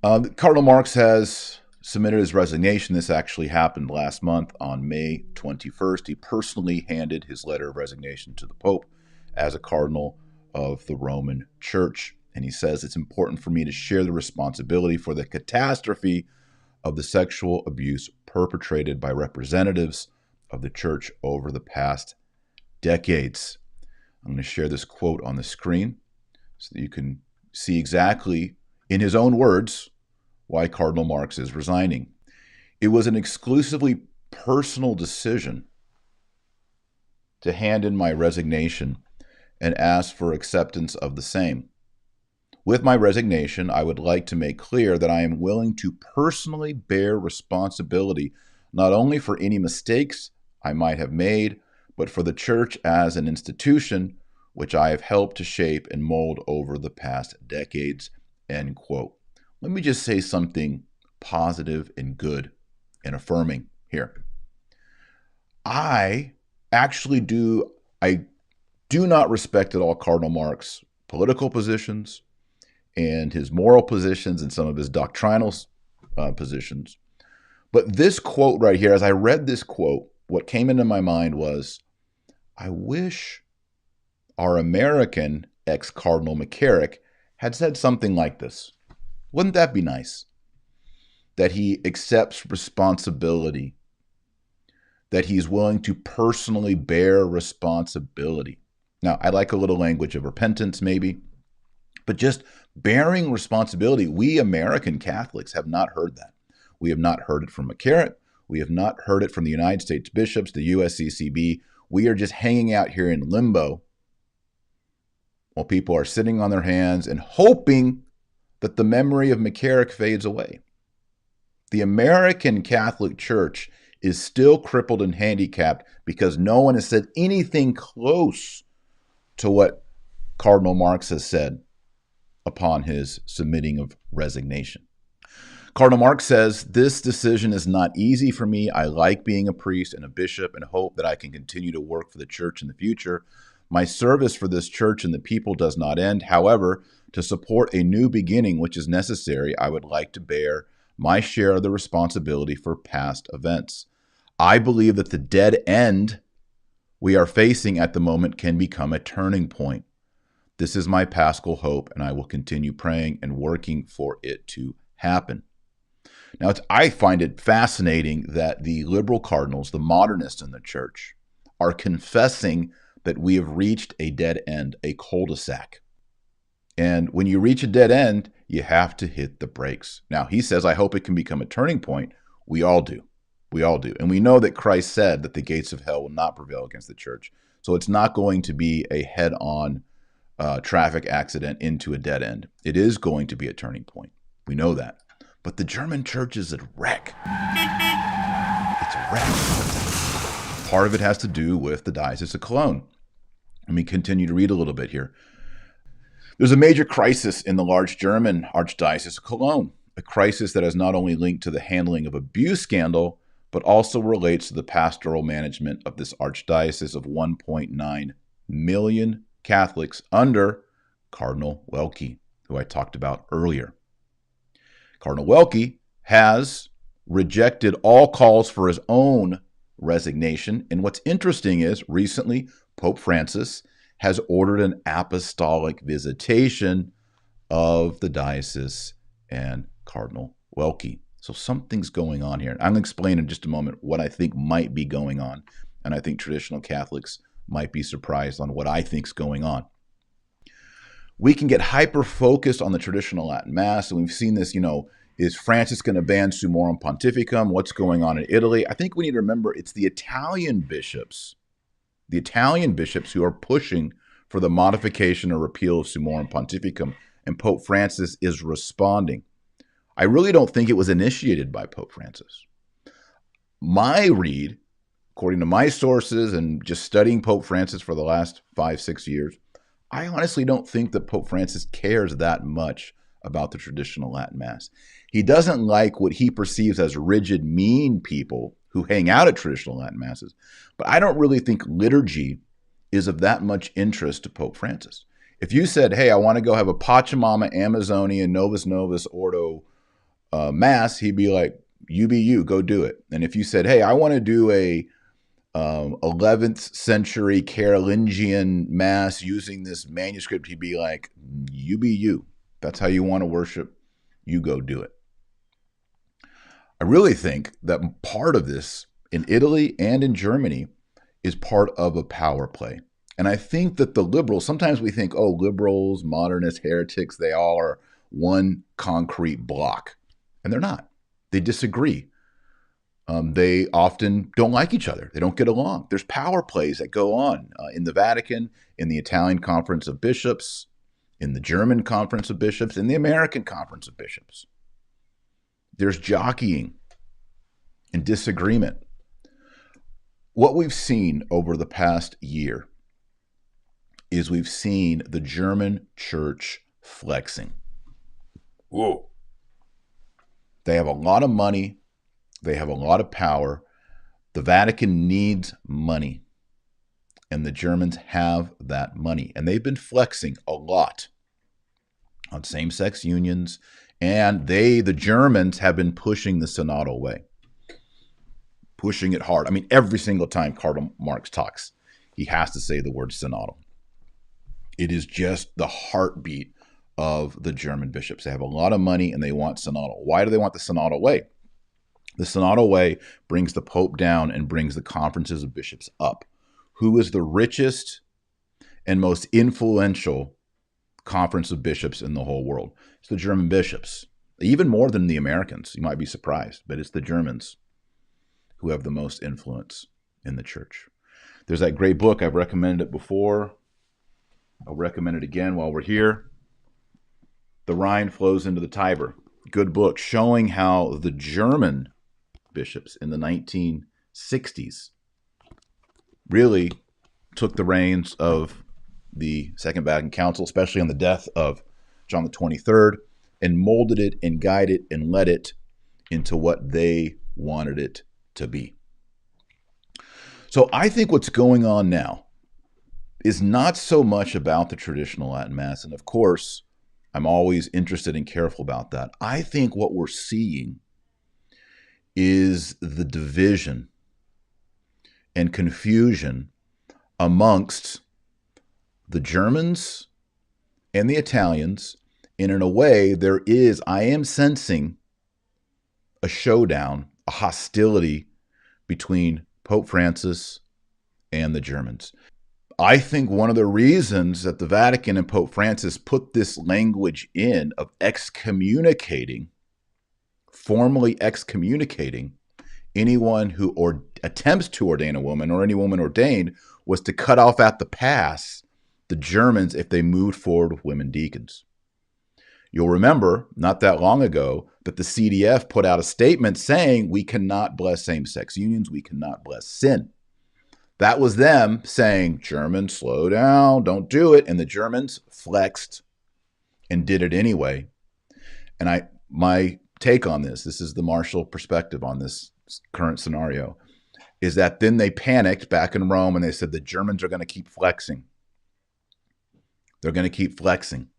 Cardinal Marx has submitted his resignation. This actually happened last month on May 21st. He personally handed his letter of resignation to the Pope as a cardinal of the Roman Church. And he says, it's important for me to share the responsibility for the catastrophe of the sexual abuse perpetrated by representatives of the Church over the past decades. I'm going to share this quote on the screen so that you can see exactly, in his own words, why Cardinal Marx is resigning. It was an exclusively personal decision to hand in my resignation and ask for acceptance of the same. With my resignation, I would like to make clear that I am willing to personally bear responsibility not only for any mistakes I might have made, but for the Church as an institution which I have helped to shape and mold over the past decades, end quote. Let me just say something positive and good and affirming here. I do not respect at all Cardinal Marx's political positions and his moral positions and some of his doctrinal positions. But this quote right here, as I read this quote, what came into my mind was, I wish our American ex-Cardinal McCarrick had said something like this. Wouldn't that be nice? That he accepts responsibility, that he's willing to personally bear responsibility. Now, I like a little language of repentance maybe, but just bearing responsibility. We American Catholics have not heard that. We have not heard it from McCarrick. We have not heard it from the United States bishops, the USCCB. We are just hanging out here in limbo while people are sitting on their hands and hoping that the memory of McCarrick fades away. The American Catholic Church is still crippled and handicapped because no one has said anything close to what Cardinal Marx has said upon his submitting of resignation. Cardinal Marx says, this decision is not easy for me. I like being a priest and a bishop and hope that I can continue to work for the Church in the future. My service for this Church and the people does not end. However, to support a new beginning which is necessary, I would like to bear my share of the responsibility for past events. I believe that the dead end we are facing at the moment can become a turning point. This is my paschal hope, and I will continue praying and working for it to happen. Now, I find it fascinating that the liberal cardinals, the modernists in the Church, are confessing that we have reached a dead end, a cul-de-sac. And when you reach a dead end, you have to hit the brakes. Now, he says, I hope it can become a turning point. We all do. We all do. And we know that Christ said that the gates of hell will not prevail against the Church. So it's not going to be a head-on traffic accident into a dead end. It is going to be a turning point. We know that. But the German Church is a wreck. It's a wreck. Part of it has to do with the Diocese of Cologne. Let me continue to read a little bit here. There's a major crisis in the large German Archdiocese of Cologne, a crisis that is not only linked to the handling of abuse scandal, but also relates to the pastoral management of this archdiocese of 1.9 million Catholics under Cardinal Welki, who I talked about earlier. Cardinal Welki has rejected all calls for his own resignation. And what's interesting is recently Pope Francis has ordered an apostolic visitation of the diocese and Cardinal Welki. So something's going on here. I'm going to explain in just a moment what I think might be going on. And I think traditional Catholics might be surprised on what I think's going on. We can get hyper-focused on the traditional Latin Mass, and we've seen this, is Francis going to ban Summorum Pontificum? What's going on in Italy? I think we need to remember it's the Italian bishops who are pushing for the modification or repeal of Summorum Pontificum, and Pope Francis is responding. I really don't think it was initiated by Pope Francis. My read, according to my sources and just studying Pope Francis for the last 5-6 years, I honestly don't think that Pope Francis cares that much about the traditional Latin Mass. He doesn't like what he perceives as rigid, mean people who hang out at traditional Latin Masses. But I don't really think liturgy is of that much interest to Pope Francis. If you said, hey, I want to go have a Pachamama, Amazonian, Novus Ordo Mass, he'd be like, you be you, go do it. And if you said, hey, I want to do a 11th century Carolingian Mass using this manuscript, he'd be like, you be you. That's how you want to worship. You go do it. I really think that part of this in Italy and in Germany is part of a power play. And I think that the liberals, sometimes we think, oh, liberals, modernists, heretics, they all are one concrete block. And they're not. They disagree. They often don't like each other. They don't get along. There's power plays that go on in the Vatican, in the Italian Conference of Bishops, in the German Conference of Bishops, in the American Conference of Bishops. There's jockeying and disagreement. What we've seen over the past year is we've seen the German church flexing. Whoa. They have a lot of money. They have a lot of power. The Vatican needs money. And the Germans have that money. And they've been flexing a lot on same-sex unions. And the Germans, have been pushing the Synodal way. Pushing it hard. I mean, every single time Cardinal Marx talks, he has to say the word Synodal. It is just the heartbeat of the German bishops. They have a lot of money and they want Synodal. Why do they want the Synodal way? The Synodal way brings the Pope down and brings the conferences of bishops up. Who is the richest and most influential conference of bishops in the whole world? It's the German bishops. Even more than the Americans. You might be surprised, but it's the Germans who have the most influence in the church. There's that great book. I've recommended it before. I'll recommend it again while we're here. The Rhine Flows into the Tiber. Good book showing how the German bishops in the 1960s really took the reins of the Second Vatican Council, especially on the death of John the 23rd, and molded it and guided it and led it into what they wanted it to be. So I think what's going on now is not so much about the traditional Latin Mass. And of course, I'm always interested and careful about that. I think what we're seeing is the division and confusion amongst the Germans and the Italians. And in a way, I am sensing a showdown, a hostility between Pope Francis and the Germans. I think one of the reasons that the Vatican and Pope Francis put this language in of formally excommunicating anyone who attempts to ordain a woman or any woman ordained, was to cut off at the pass the Germans if they moved forward with women deacons. You'll remember not that long ago that the CDF put out a statement saying we cannot bless same-sex unions, we cannot bless sin. That was them saying, Germans, slow down, don't do it. And the Germans flexed and did it anyway. And my take on this is the Marshall perspective on this current scenario, is that then they panicked back in Rome and they said the Germans are going to keep flexing. They're going to keep flexing.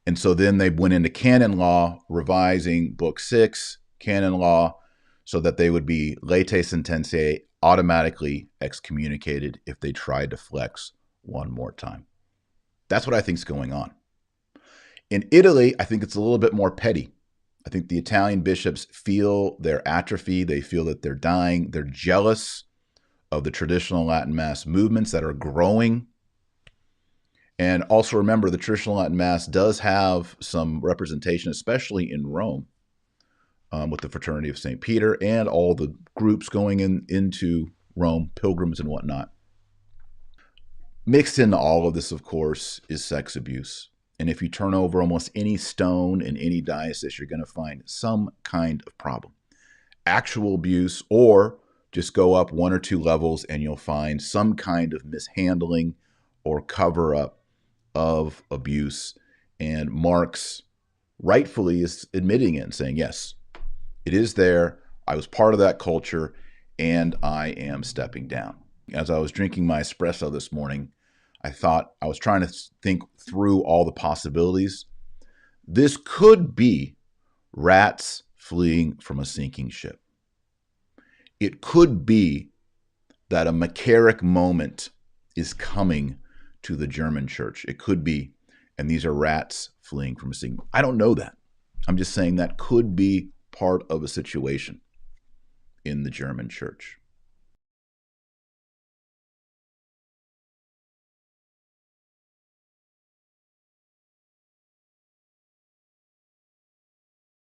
And so then they went into canon law, revising Book 6, canon law, so that they would be latae sententiae, automatically excommunicated if they tried to flex one more time. That's what I think is going on. In Italy, I think it's a little bit more petty. I think the Italian bishops feel their atrophy. They feel that they're dying. They're jealous of the traditional Latin Mass movements that are growing. And also remember, the traditional Latin Mass does have some representation, especially in Rome, with the Fraternity of St. Peter and all the groups going into Rome, pilgrims and whatnot. Mixed into all of this, of course, is sex abuse. And if you turn over almost any stone in any diocese, you're going to find some kind of problem. Actual abuse, or just go up 1 or 2 levels and you'll find some kind of mishandling or cover-up of abuse. And Marx rightfully is admitting it and saying, yes, it is there. I was part of that culture, and I am stepping down. As I was drinking my espresso this morning, I was trying to think through all the possibilities. This could be rats fleeing from a sinking ship. It could be that a Mecharic moment is coming to the German church. It could be, and these are rats fleeing from a sinking. I don't know that. I'm just saying that could be part of a situation in the German church.